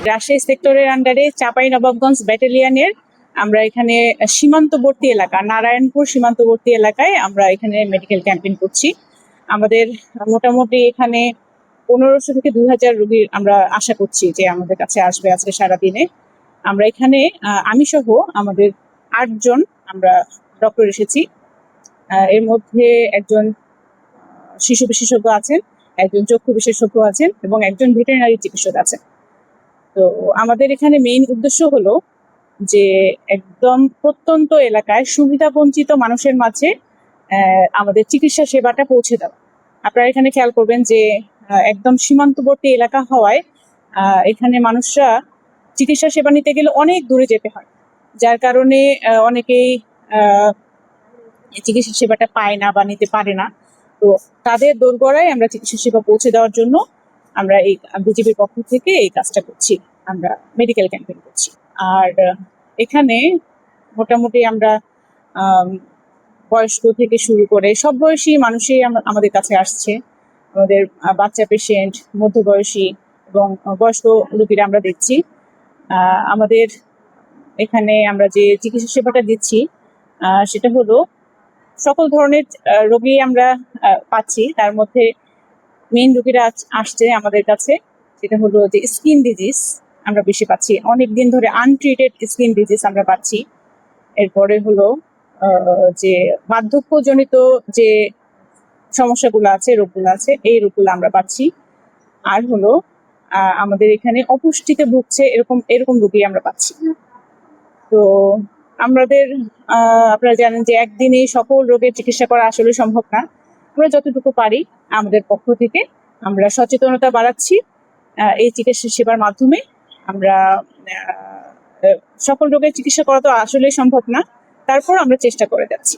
রাজশাহী সেক্টরের আন্ডারে চাঁপাইনবাবগঞ্জ ব্যাটালিয়নের আমরা এখানে সীমান্তবর্তী এলাকা, নারায়ণপুর সীমান্তবর্তী এলাকায় আমরা এখানে মেডিকেল ক্যাম্পেইন করছি। আমাদের মোটামুটি এখানে 1500 থেকে 2000 রোগী আমরা আশা করছি যে আমাদের কাছে আসবে আজকে সারাদিনে। আমরা এখানে আমি সহ আমাদের 8 জন আমরা ডক্টর এসেছি। এর মধ্যে একজন শিশু বিশেষজ্ঞ আছেন, একজন চক্ষু বিশেষজ্ঞ আছেন এবং একজন ভেটেরিনারি চিকিৎসক আছেন। তো আমাদের এখানে মেইন উদ্দেশ্য হলো যে একদম প্রত্যন্ত এলাকায় সুবিধা বঞ্চিত মানুষের মাঝে আমাদের চিকিৎসা সেবাটা পৌঁছে দেওয়া। আপনারা এখানে খেয়াল করবেন যে একদম সীমান্তবর্তী এলাকা হওয়ায় এখানে মানুষরা চিকিৎসা সেবা নিতে গেলে অনেক দূরে যেতে হয়, যার কারণে অনেকেই চিকিৎসা সেবাটা পায় না বা নিতে পারে না। তো তাদের দোরগোড়ায় আমরা চিকিৎসা সেবা পৌঁছে দেওয়ার জন্য আমরা এই বিজেপির পক্ষ থেকে এই কাজটা করছি, আমরা মেডিকেল ক্যাম্পেইন করছি। আর এখানে মোটামুটি আমরা বয়স্ক থেকে শুরু করে সব বয়সী মানুষই আমাদের কাছে আসছে। আমাদের বাচ্চা পেশেন্ট, মধ্যবয়সী এবং বয়স্ক রোগীরা আমরা দেখছি। আমাদের এখানে আমরা যে চিকিৎসা সেবাটা দিচ্ছি সেটা হলো সকল ধরনের রোগী আমরা পাচ্ছি। তার মধ্যে মেইন রোগীরা আসছে আমাদের কাছে, সেটা হলো যে স্কিন ডিজিজ আমরা বেশি পাচ্ছি, অনেকদিন ধরে আনট্রিটেড স্কিন ডিজিজ আমরা পাচ্ছি। এরপরে হলো যে বার্ধক্যজনিত যে সমস্যাগুলো আছে, রোগগুলো আছে, এই রোগগুলো আমরা পাচ্ছি। আর হলো আমাদের এখানে অপুষ্টিতে ভুগছে এরকম রোগী আমরা পাচ্ছি। তো আমাদের আপনারা জানেন যে একদিনে সকল রোগের চিকিৎসা করা আসলে সম্ভব না। আমরা যতটুকু পারি আমাদের পক্ষ থেকে আমরা সচেতনতা বাড়াচ্ছি। এই চিকিৎসা সেবার মাধ্যমে আমরা সকল রোগের চিকিৎসা করা তো আসলে সম্ভব না, তারপর আমরা চেষ্টা করে যাচ্ছি।